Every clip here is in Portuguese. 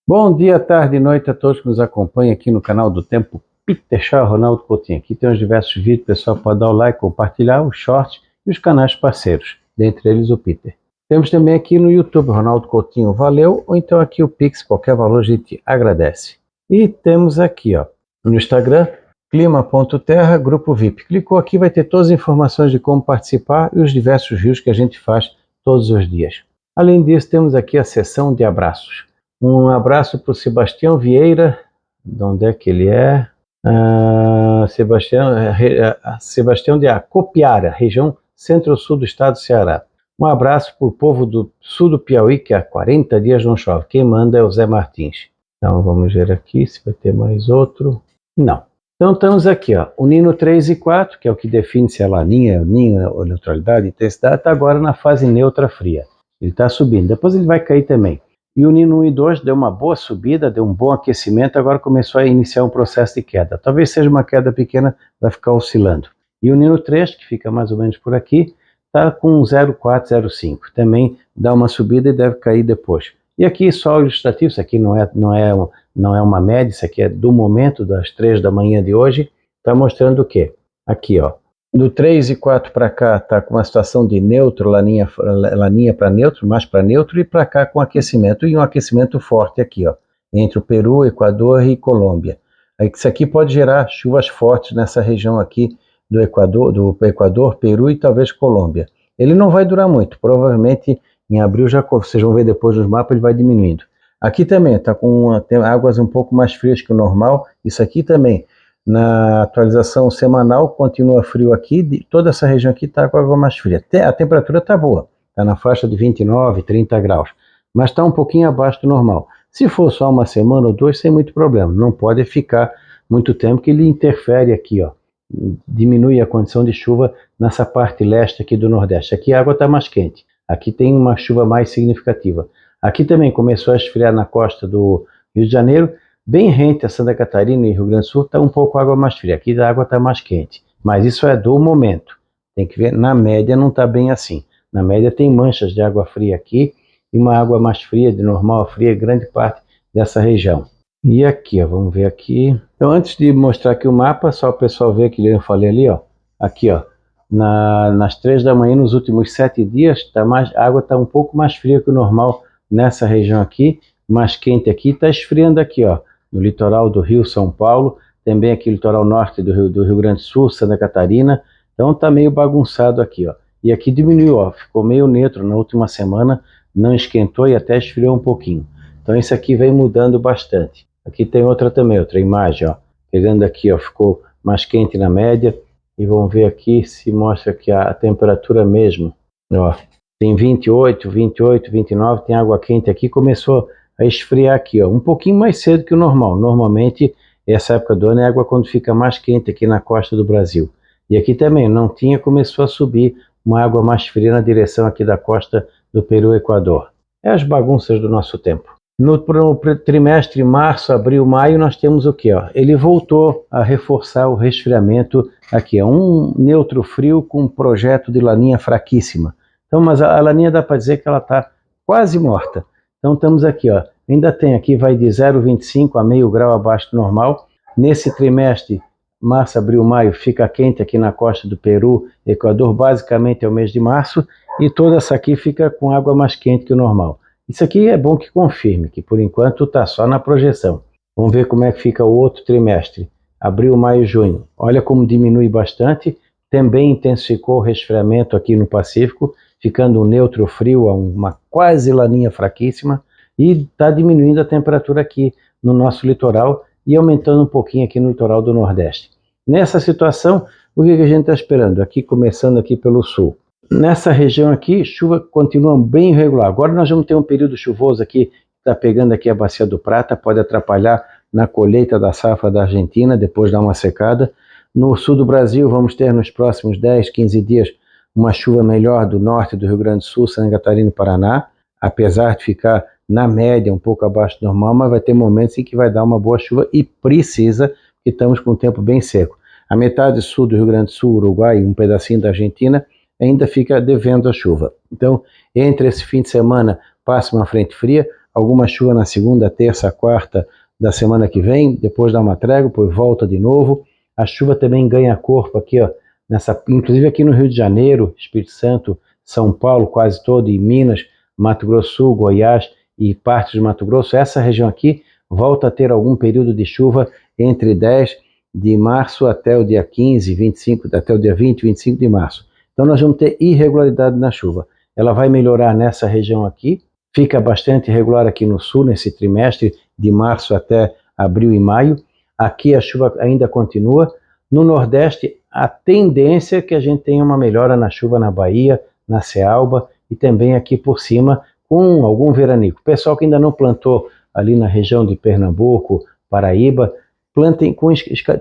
Bom dia, tarde e noite a todos que nos acompanham aqui no canal do Tempo Peter Shaw, Ronaldo Coutinho. Aqui tem uns diversos vídeos, o pessoal pode dar o like, compartilhar os shorts e os canais parceiros, dentre eles o Peter. Temos também aqui no YouTube, Ronaldo Coutinho, valeu, ou então aqui o Pix, qualquer valor a gente agradece. E temos aqui, ó, no Instagram, clima.terra, grupo VIP. Clicou aqui, vai ter todas as informações de como participar e os diversos rios que a gente faz todos os dias. Além disso, temos aqui a seção de abraços. Um abraço para o Sebastião Vieira, de onde é que ele é? Sebastião de Acopiara, região centro-sul do estado do Ceará. Um abraço para o povo do sul do Piauí, que há 40 dias não chove. Quem manda é o Zé Martins. Então vamos ver aqui se vai ter mais outro. Não. Então estamos aqui, ó, o Nino 3 e 4, que é o que define se é laninha, ninho, ou neutralidade, intensidade, está agora na fase neutra fria. Ele está subindo, depois ele vai cair também. E o Nino 1 e 2 deu uma boa subida, deu um bom aquecimento, agora começou a iniciar um processo de queda. Talvez seja uma queda pequena, vai ficar oscilando. E o Nino 3, que fica mais ou menos por aqui, está com 0,4, 0,5. Também dá uma subida e deve cair depois. E aqui só o ilustrativo, isso aqui não é uma média, isso aqui é do momento, das 3 da manhã de hoje, está mostrando o quê? Aqui, ó. Do 3 e 4 para cá está com uma situação de neutro, laninha para neutro, mais para neutro, e para cá com aquecimento, e um aquecimento forte aqui, ó, entre o Peru, Equador e Colômbia. Isso aqui pode gerar chuvas fortes nessa região aqui do Equador, Peru e talvez Colômbia. Ele não vai durar muito, provavelmente em abril, já vocês vão ver depois nos mapas, ele vai diminuindo. Aqui também está tem águas um pouco mais frias que o normal, isso aqui também. Na atualização semanal, continua frio aqui, toda essa região aqui está com água mais fria. A temperatura está boa, está na faixa de 29, 30 graus, mas está um pouquinho abaixo do normal. Se for só uma semana ou duas, sem muito problema, não pode ficar muito tempo, que ele interfere aqui, ó, diminui a condição de chuva nessa parte leste aqui do Nordeste. Aqui a água está mais quente, aqui tem uma chuva mais significativa. Aqui também começou a esfriar na costa do Rio de Janeiro, bem rente a Santa Catarina e Rio Grande do Sul, está um pouco água mais fria. Aqui a água está mais quente. Mas isso é do momento. Tem que ver, na média não está bem assim. Na média tem manchas de água fria aqui e uma água mais fria, de normal a fria, grande parte dessa região. E aqui, ó, vamos ver aqui. Então, antes de mostrar aqui o mapa, só o pessoal ver que eu falei ali, ó. Aqui, ó. Nas 3 da manhã, nos últimos 7 dias, a água está um pouco mais fria que o normal nessa região aqui. Mais quente aqui, está esfriando aqui, ó. No litoral do Rio, São Paulo, também aqui no litoral norte do Rio Grande do Sul, Santa Catarina, então está meio bagunçado aqui, ó. E aqui diminuiu, ó, ficou meio neutro na última semana, não esquentou e até esfriou um pouquinho. Então isso aqui vem mudando bastante. Aqui tem outra também, outra imagem, ó, pegando aqui, ó, ficou mais quente na média, e vamos ver aqui se mostra que a temperatura mesmo, ó, tem 28, 28, 29, tem água quente aqui, começou a esfriar aqui, ó, um pouquinho mais cedo que o normal. Normalmente, essa época do ano é água quando fica mais quente aqui na costa do Brasil. E aqui também não tinha, começou a subir uma água mais fria na direção aqui da costa do Peru e Equador. É as bagunças do nosso tempo. No trimestre março, abril, maio, nós temos o que? Ele voltou a reforçar o resfriamento aqui. É um neutro frio com um projeto de laninha fraquíssima. Então, mas a laninha dá para dizer que ela está quase morta. Então estamos aqui, ó, ainda tem aqui, vai de 0,25 a meio grau abaixo do normal. Nesse trimestre, março, abril, maio, fica quente aqui na costa do Peru, Equador, basicamente é o mês de março, e toda essa aqui fica com água mais quente que o normal. Isso aqui é bom que confirme, que por enquanto está só na projeção. Vamos ver como é que fica o outro trimestre, abril, maio, junho. Olha como diminui bastante, também intensificou o resfriamento aqui no Pacífico, ficando um neutro frio, uma quase laninha fraquíssima, e está diminuindo a temperatura aqui no nosso litoral e aumentando um pouquinho aqui no litoral do Nordeste. Nessa situação, o que a gente está esperando? Aqui, começando aqui pelo sul. Nessa região aqui, chuva continua bem irregular. Agora nós vamos ter um período chuvoso aqui, está pegando aqui a Bacia do Prata, pode atrapalhar na colheita da safra da Argentina, depois dá uma secada. No sul do Brasil, vamos ter nos próximos 10, 15 dias, uma chuva melhor do norte do Rio Grande do Sul, Santa Catarina e Paraná, apesar de ficar na média um pouco abaixo do normal, mas vai ter momentos em que vai dar uma boa chuva e precisa, porque estamos com um tempo bem seco. A metade sul do Rio Grande do Sul, Uruguai e um pedacinho da Argentina ainda fica devendo a chuva. Então, entre esse fim de semana, passa uma frente fria, alguma chuva na segunda, terça, quarta da semana que vem, depois dá uma trégua, depois volta de novo. A chuva também ganha corpo aqui, ó, inclusive aqui no Rio de Janeiro, Espírito Santo, São Paulo quase todo, e Minas, Mato Grosso do Sul, Goiás e partes de Mato Grosso. Essa região aqui volta a ter algum período de chuva entre 10 de março até o dia 15, 25, até o dia 20, 25 de março. Então nós vamos ter irregularidade na chuva. Ela vai melhorar nessa região aqui, fica bastante irregular aqui no sul, nesse trimestre de março até abril e maio. Aqui a chuva ainda continua. No Nordeste, a tendência é que a gente tenha uma melhora na chuva na Bahia, na Cealba e também aqui por cima com algum veranico. O pessoal que ainda não plantou ali na região de Pernambuco, Paraíba,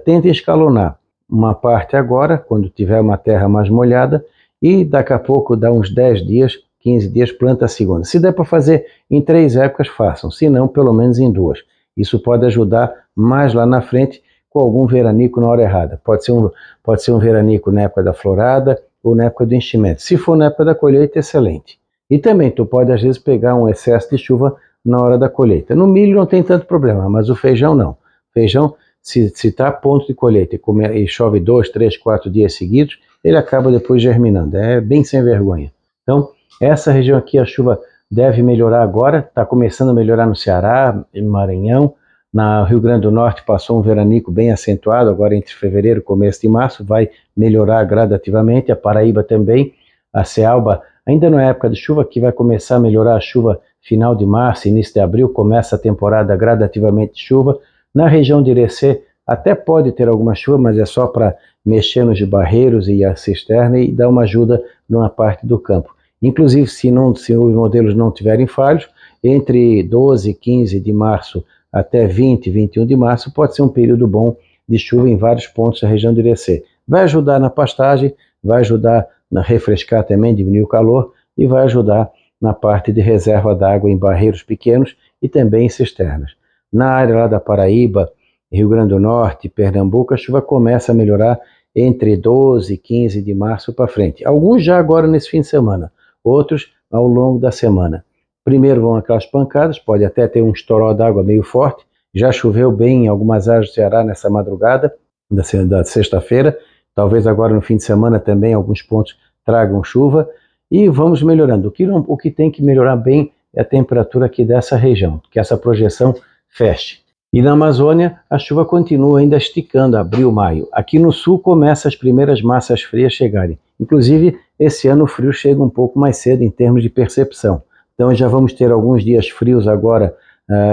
tentem escalonar uma parte agora, quando tiver uma terra mais molhada, e daqui a pouco, dá uns 10 dias, 15 dias, planta a segunda. Se der para fazer em 3 épocas, façam, se não, pelo menos em 2. Isso pode ajudar mais lá na frente com algum veranico na hora errada. Pode ser um veranico na época da florada ou na época do enchimento. Se for na época da colheita, excelente. E também tu pode às vezes pegar um excesso de chuva na hora da colheita. No milho não tem tanto problema, mas o feijão não. Feijão, se está a ponto de colheita e chove 2, 3, 4 dias seguidos, ele acaba depois germinando. É bem sem vergonha. Então, essa região aqui a chuva deve melhorar agora, está começando a melhorar no Ceará, no Maranhão, no Rio Grande do Norte passou um veranico bem acentuado, agora entre fevereiro e começo de março, vai melhorar gradativamente, a Paraíba também, a Cealba, ainda não é época de chuva, que vai começar a melhorar a chuva final de março, início de abril, começa a temporada gradativamente de chuva. Na região de Irecê até pode ter alguma chuva, mas é só para mexer nos barreiros e a cisterna e dar uma ajuda numa parte do campo. Inclusive, se os modelos não tiverem falhos, entre 12 e 15 de março até 20, 21 de março, pode ser um período bom de chuva em vários pontos da região do Irecê. Vai ajudar na pastagem, vai ajudar a refrescar também, diminuir o calor, e vai ajudar na parte de reserva d'água em barreiros pequenos e também em cisternas. Na área lá da Paraíba, Rio Grande do Norte, Pernambuco, a chuva começa a melhorar entre 12 e 15 de março para frente. Alguns já agora nesse fim de semana, outros ao longo da semana. Primeiro vão aquelas pancadas, pode até ter um estouró d'água meio forte. Já choveu bem em algumas áreas do Ceará nessa madrugada da sexta-feira. Talvez agora no fim de semana também alguns pontos tragam chuva. E vamos melhorando. O que tem que melhorar bem é a temperatura aqui dessa região, que essa projeção feche. E na Amazônia, a chuva continua ainda esticando, abril, maio. Aqui no sul começa as primeiras massas frias chegarem. Inclusive, esse ano o frio chega um pouco mais cedo em termos de percepção. Então já vamos ter alguns dias frios agora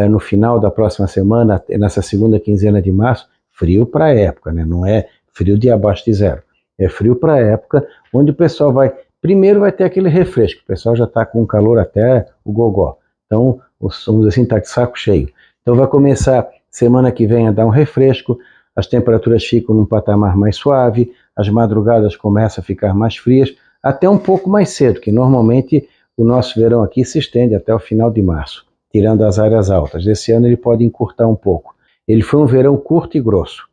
no final da próxima semana, nessa segunda quinzena de março. Frio para a época, né? Não é frio de abaixo de zero. É frio para a época, onde o pessoal primeiro vai ter aquele refresco. O pessoal já está com calor até o gogó. Então, vamos dizer assim, está de saco cheio. Então vai começar semana que vem a dar um refresco, as temperaturas ficam num patamar mais suave, as madrugadas começam a ficar mais frias, até um pouco mais cedo, que normalmente o nosso verão aqui se estende até o final de março, tirando as áreas altas. Esse ano ele pode encurtar um pouco. Ele foi um verão curto e grosso.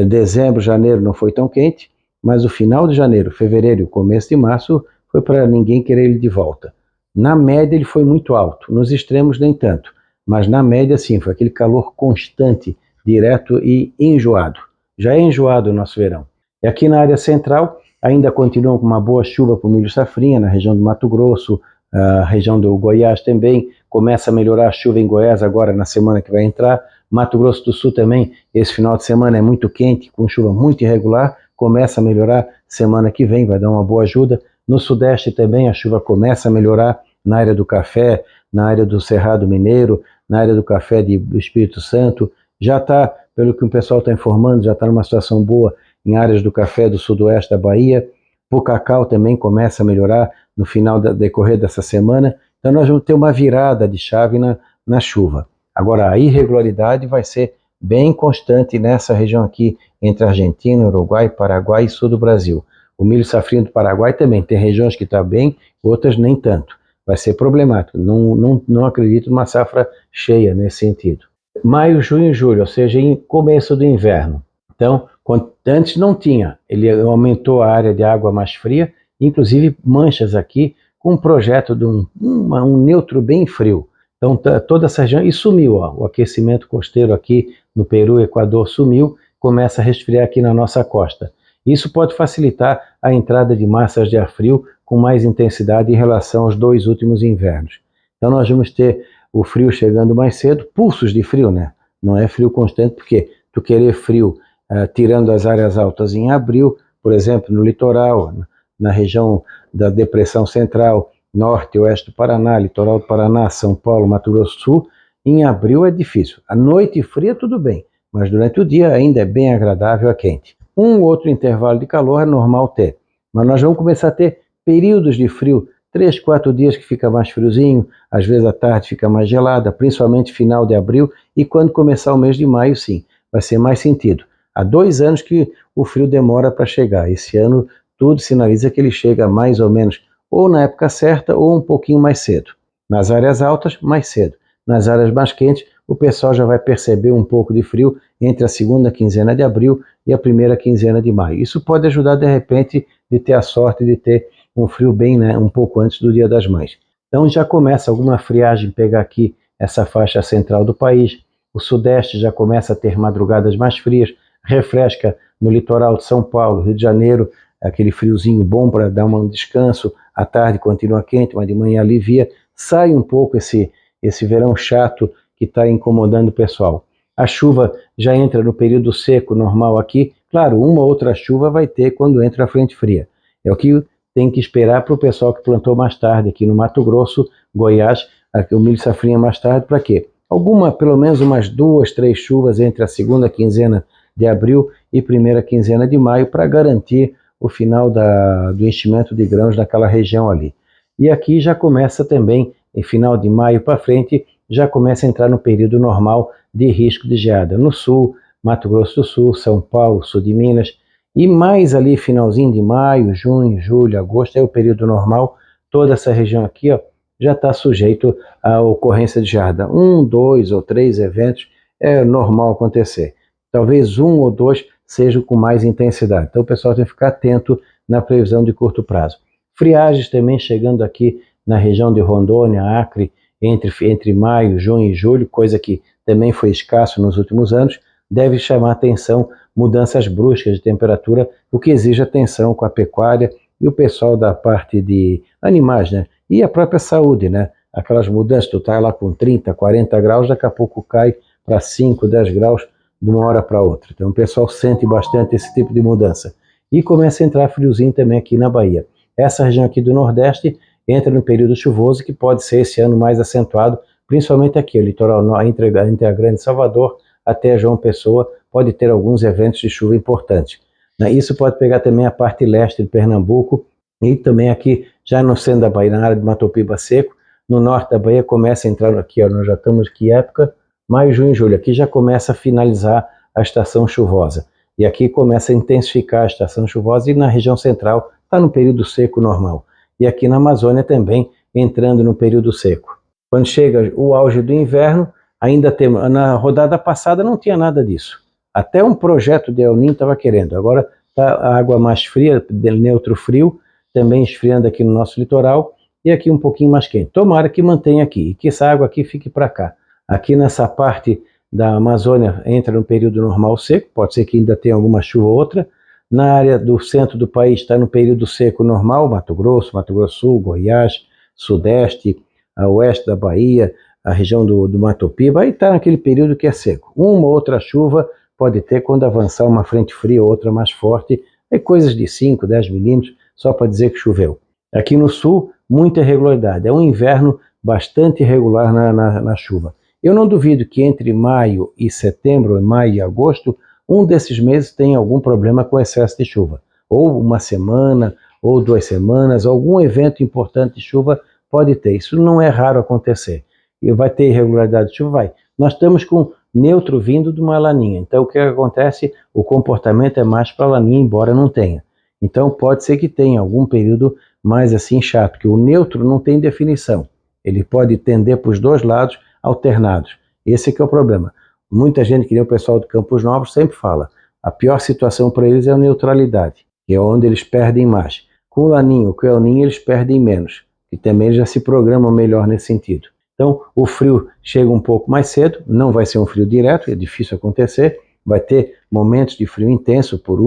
Dezembro, janeiro não foi tão quente, mas o final de janeiro, fevereiro e o começo de março foi para ninguém querer ele de volta. Na média ele foi muito alto, nos extremos nem tanto. Mas na média, sim, foi aquele calor constante, direto e enjoado. Já é enjoado o nosso verão. E aqui na área central, ainda continua com uma boa chuva para o milho safrinha, na região do Mato Grosso, a região do Goiás também. Começa a melhorar a chuva em Goiás agora, na semana que vai entrar. Mato Grosso do Sul também, esse final de semana é muito quente, com chuva muito irregular. Começa a melhorar semana que vem, vai dar uma boa ajuda. No Sudeste também a chuva começa a melhorar, na área do café, na área do Cerrado Mineiro, na área do café do Espírito Santo, já está, pelo que o pessoal está informando, já está numa situação boa em áreas do café do sudoeste da Bahia. O cacau também começa a melhorar no final decorrer dessa semana. Então nós vamos ter uma virada de chave na chuva. Agora a irregularidade vai ser bem constante nessa região aqui, entre Argentina, Uruguai, Paraguai e sul do Brasil. O milho safrinho do Paraguai também tem regiões que está bem, outras nem tanto. Vai ser problemático, não acredito numa safra cheia nesse sentido. Maio, junho e julho, ou seja, em começo do inverno. Então, antes não tinha, ele aumentou a área de água mais fria, inclusive manchas aqui, com um projeto de um neutro bem frio. Então toda essa região, e sumiu, ó, o aquecimento costeiro aqui no Peru, Equador sumiu, começa a resfriar aqui na nossa costa. Isso pode facilitar a entrada de massas de ar frio com mais intensidade em relação aos 2 últimos invernos. Então nós vamos ter o frio chegando mais cedo, pulsos de frio, né? Não é frio constante, porque tu querer frio tirando as áreas altas em abril, por exemplo, no litoral, na região da Depressão Central, norte e oeste do Paraná, litoral do Paraná, São Paulo, Mato Grosso do Sul, em abril é difícil. À noite fria tudo bem, mas durante o dia ainda é bem agradável a quente. Um outro intervalo de calor é normal ter, mas nós vamos começar a ter períodos de frio, 3, 4 dias que fica mais friozinho, às vezes a tarde fica mais gelada, principalmente final de abril, e quando começar o mês de maio, sim, vai ser mais sentido. Há 2 anos que o frio demora para chegar, esse ano tudo sinaliza que ele chega mais ou menos ou na época certa ou um pouquinho mais cedo. Nas áreas altas, mais cedo. Nas áreas mais quentes, o pessoal já vai perceber um pouco de frio entre a segunda quinzena de abril e a primeira quinzena de maio. Isso pode ajudar, de repente, de ter a sorte de ter um frio bem, né, um pouco antes do Dia das Mães. Então já começa alguma friagem pegar aqui essa faixa central do país. O sudeste já começa a ter madrugadas mais frias, refresca no litoral de São Paulo, Rio de Janeiro, aquele friozinho bom para dar um descanso. À tarde continua quente, mas de manhã alivia. Sai um pouco esse verão chato que está incomodando o pessoal. A chuva já entra no período seco normal aqui. Claro, uma outra chuva vai ter quando entra a frente fria. É o que tem que esperar para o pessoal que plantou mais tarde aqui no Mato Grosso, Goiás, o milho safrinha mais tarde, para quê? Pelo menos umas 2, 3 chuvas entre a segunda quinzena de abril e primeira quinzena de maio para garantir o final do enchimento de grãos naquela região ali. E aqui já começa também, em final de maio para frente, já começa a entrar no período normal de risco de geada. No sul, Mato Grosso do Sul, São Paulo, sul de Minas, e mais ali finalzinho de maio, junho, julho, agosto, é o período normal. Toda essa região aqui, ó, já está sujeito à ocorrência de geada. 1, 2 ou 3 eventos é normal acontecer. Talvez 1 ou 2 sejam com mais intensidade. Então o pessoal tem que ficar atento na previsão de curto prazo. Friagens também chegando aqui na região de Rondônia, Acre, entre maio, junho e julho, coisa que também foi escasso nos últimos anos, deve chamar atenção mudanças bruscas de temperatura, o que exige atenção com a pecuária e o pessoal da parte de animais, né? E a própria saúde, né? Aquelas mudanças, tu tá lá com 30, 40 graus, daqui a pouco cai para 5, 10 graus de uma hora para outra. Então o pessoal sente bastante esse tipo de mudança. E começa a entrar friozinho também aqui na Bahia. Essa região aqui do Nordeste entra no período chuvoso, que pode ser esse ano mais acentuado, principalmente aqui, o litoral entre a Grande Salvador até João Pessoa, pode ter alguns eventos de chuva importantes. Isso pode pegar também a parte leste de Pernambuco e também aqui, já no centro da Bahia, na área de Matopiba Seco, no norte da Bahia começa a entrar aqui, ó, nós já estamos que época? Maio, junho e julho. Aqui já começa a finalizar a estação chuvosa. E aqui começa a intensificar a estação chuvosa e na região central está no período seco normal. E aqui na Amazônia também entrando no período seco. Quando chega o auge do inverno, ainda tem, na rodada passada não tinha nada disso. Até um projeto de El Niño estava querendo. Agora está a água mais fria, neutro frio, também esfriando aqui no nosso litoral e aqui um pouquinho mais quente. Tomara que mantenha aqui e que essa água aqui fique para cá. Aqui nessa parte da Amazônia entra no período normal seco, pode ser que ainda tenha alguma chuva ou outra. Na área do centro do país está no período seco normal, Mato Grosso do Sul, Goiás, Sudeste, a oeste da Bahia, a região do Mato Piba, aí está naquele período que é seco. Uma ou outra chuva pode ter quando avançar uma frente fria ou outra mais forte, é coisas de 5, 10 milímetros, só para dizer que choveu. Aqui no sul, muita irregularidade, é um inverno bastante irregular na chuva. Eu não duvido que entre maio e setembro, maio e agosto, um desses meses tenha algum problema com excesso de chuva. Ou uma semana, ou 2 semanas, algum evento importante de chuva pode ter. Isso não é raro acontecer. E vai ter irregularidade de chuva? Vai. Nós estamos com neutro vindo de uma laninha. Então o que acontece? O comportamento é mais para a laninha, embora não tenha. Então pode ser que tenha algum período mais assim chato, que o neutro não tem definição. Ele pode tender para os dois lados alternados. Esse que é o problema. Muita gente, que nem o pessoal de Campos Novos, sempre fala, a pior situação para eles é a neutralidade, que é onde eles perdem mais. Com o Laninho, com o El Niño, eles perdem menos, e também eles já se programam melhor nesse sentido. Então, o frio chega um pouco mais cedo, não vai ser um frio direto, é difícil acontecer, vai ter momentos de frio intenso por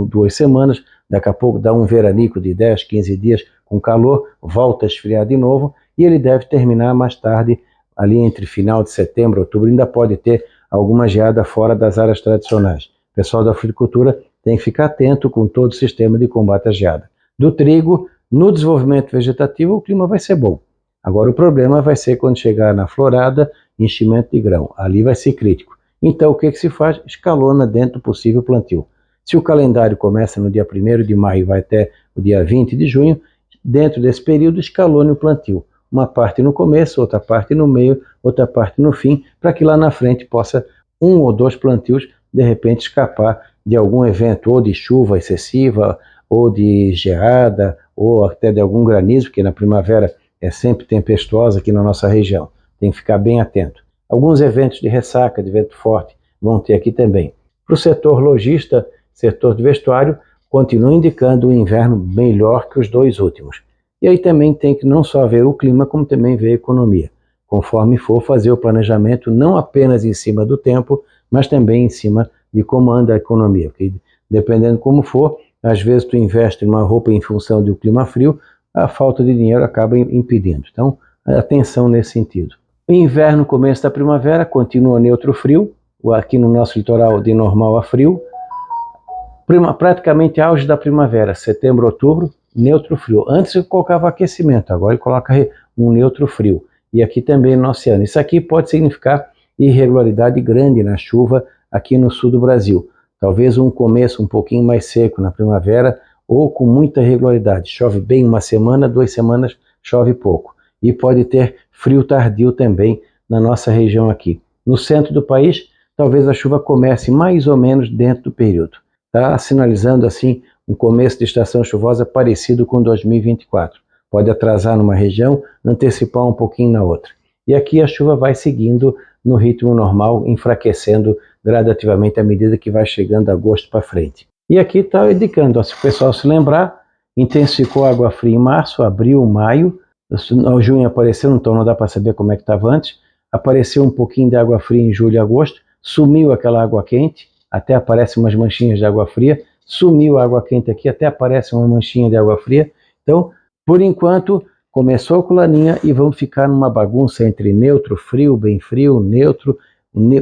2 semanas, daqui a pouco dá um veranico de 10, 15 dias com calor, volta a esfriar de novo, e ele deve terminar mais tarde, ali entre final de setembro e outubro, ainda pode ter alguma geada fora das áreas tradicionais. O pessoal da fruticultura tem que ficar atento com todo o sistema de combate à geada. Do trigo, no desenvolvimento vegetativo, o clima vai ser bom. Agora o problema vai ser quando chegar na florada, enchimento de grão. Ali vai ser crítico. Então o que se faz? Escalona dentro do possível plantio. Se o calendário começa no dia 1º de maio e vai até o dia 20 de junho, dentro desse período escalone o plantio. Uma parte no começo, outra parte no meio, outra parte no fim, para que lá na frente possa 1 ou 2 plantios de repente escapar de algum evento, ou de chuva excessiva, ou de geada, ou até de algum granizo, porque na primavera é sempre tempestuosa aqui na nossa região. Tem que ficar bem atento. Alguns eventos de ressaca, de vento forte, vão ter aqui também. Para o setor lojista, setor de vestuário, continua indicando um inverno melhor que os 2 últimos. E aí também tem que não só ver o clima, como também ver a economia, conforme for fazer o planejamento, não apenas em cima do tempo, mas também em cima de como anda a economia. Porque dependendo como for, às vezes tu investe numa roupa em função do clima frio, a falta de dinheiro acaba impedindo. Então, atenção nesse sentido. O inverno, começo da primavera, continua neutro frio, aqui no nosso litoral de normal a frio, praticamente auge da primavera, setembro, outubro, neutro frio. Antes eu colocava aquecimento, agora ele coloca um neutro frio. E aqui também no oceano. Isso aqui pode significar irregularidade grande na chuva aqui no sul do Brasil. Talvez um começo um pouquinho mais seco na primavera ou com muita irregularidade. Chove bem 1 semana, 2 semanas chove pouco. E pode ter frio tardio também na nossa região aqui. No centro do país, talvez a chuva comece mais ou menos dentro do período. Está sinalizando assim um começo de estação chuvosa parecido com 2024. Pode atrasar numa região, antecipar um pouquinho na outra. E aqui a chuva vai seguindo no ritmo normal, enfraquecendo gradativamente à medida que vai chegando agosto para frente. E aqui está indicando, se o pessoal se lembrar, intensificou a água fria em março, abril, maio, no junho apareceu, então não dá para saber como é que estava antes, apareceu um pouquinho de água fria em julho e agosto, sumiu aquela água quente, até aparecem umas manchinhas de água fria, sumiu a água quente aqui, até aparece uma manchinha de água fria. Então, por enquanto, começou com laninha e vamos ficar numa bagunça entre neutro, frio, bem frio, neutro,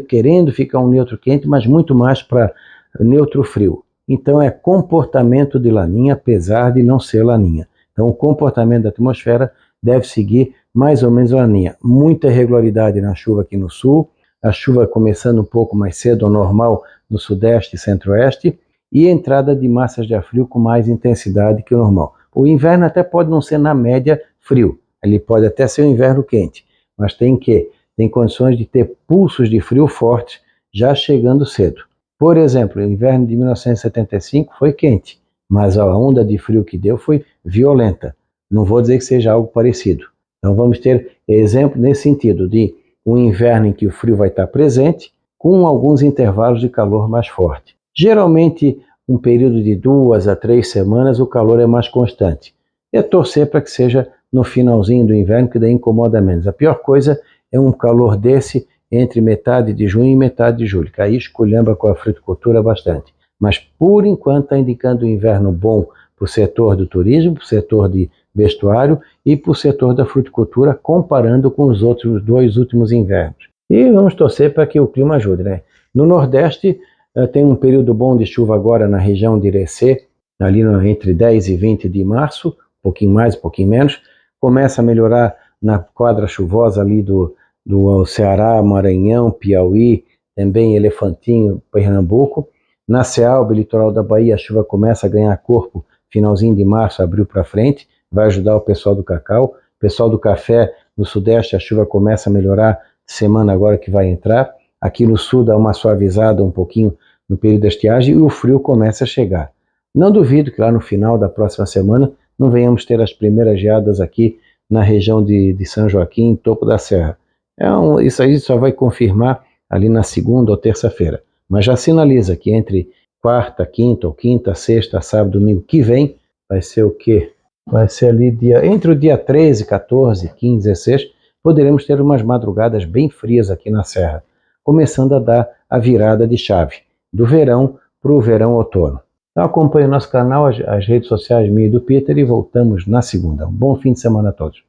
querendo ficar um neutro quente, mas muito mais para neutro frio. Então é comportamento de laninha, apesar de não ser laninha. Então o comportamento da atmosfera deve seguir mais ou menos a laninha. Muita irregularidade na chuva aqui no sul, a chuva começando um pouco mais cedo ao normal no sudeste e centro-oeste, e entrada de massas de ar frio com mais intensidade que o normal. O inverno até pode não ser na média frio, ele pode até ser um inverno quente, mas tem condições de ter pulsos de frio fortes já chegando cedo. Por exemplo, o inverno de 1975 foi quente, mas a onda de frio que deu foi violenta. Não vou dizer que seja algo parecido. Então vamos ter exemplo nesse sentido de um inverno em que o frio vai estar presente, com alguns intervalos de calor mais forte. Geralmente, um período de 2 a 3 semanas, o calor é mais constante. É torcer para que seja no finalzinho do inverno, que daí incomoda menos. A pior coisa é um calor desse entre metade de junho e metade de julho, que aí esculhamba com a fruticultura bastante. Mas, por enquanto, está indicando um inverno bom para o setor do turismo, para o setor de vestuário e para o setor da fruticultura, comparando com os outros 2 últimos invernos. E vamos torcer para que o clima ajude, né? No Nordeste, tem um período bom de chuva agora na região de Irecê, ali entre 10 e 20 de março, um pouquinho mais, um pouquinho menos. Começa a melhorar na quadra chuvosa ali do Ceará, Maranhão, Piauí, também Elefantinho, Pernambuco. Na Cealba, litoral da Bahia, a chuva começa a ganhar corpo finalzinho de março, abril para frente, vai ajudar o pessoal do cacau. O pessoal do café no Sudeste, a chuva começa a melhorar semana agora que vai entrar. Aqui no Sul dá uma suavizada um pouquinho no período da estiagem e o frio começa a chegar. Não duvido que lá no final da próxima semana não venhamos ter as primeiras geadas aqui na região de São Joaquim, topo da serra. Isso aí só vai confirmar ali na segunda ou terça-feira. Mas já sinaliza que entre quarta, quinta ou quinta, sexta, sábado, domingo que vem, vai ser o quê? Vai ser ali entre o dia 13, 14, 15, 16, poderemos ter umas madrugadas bem frias aqui na Serra, começando a dar a virada de chave, do verão para o verão-outono. Então acompanhe o nosso canal, as redes sociais minha e do Peter, e voltamos na segunda. Um bom fim de semana a todos.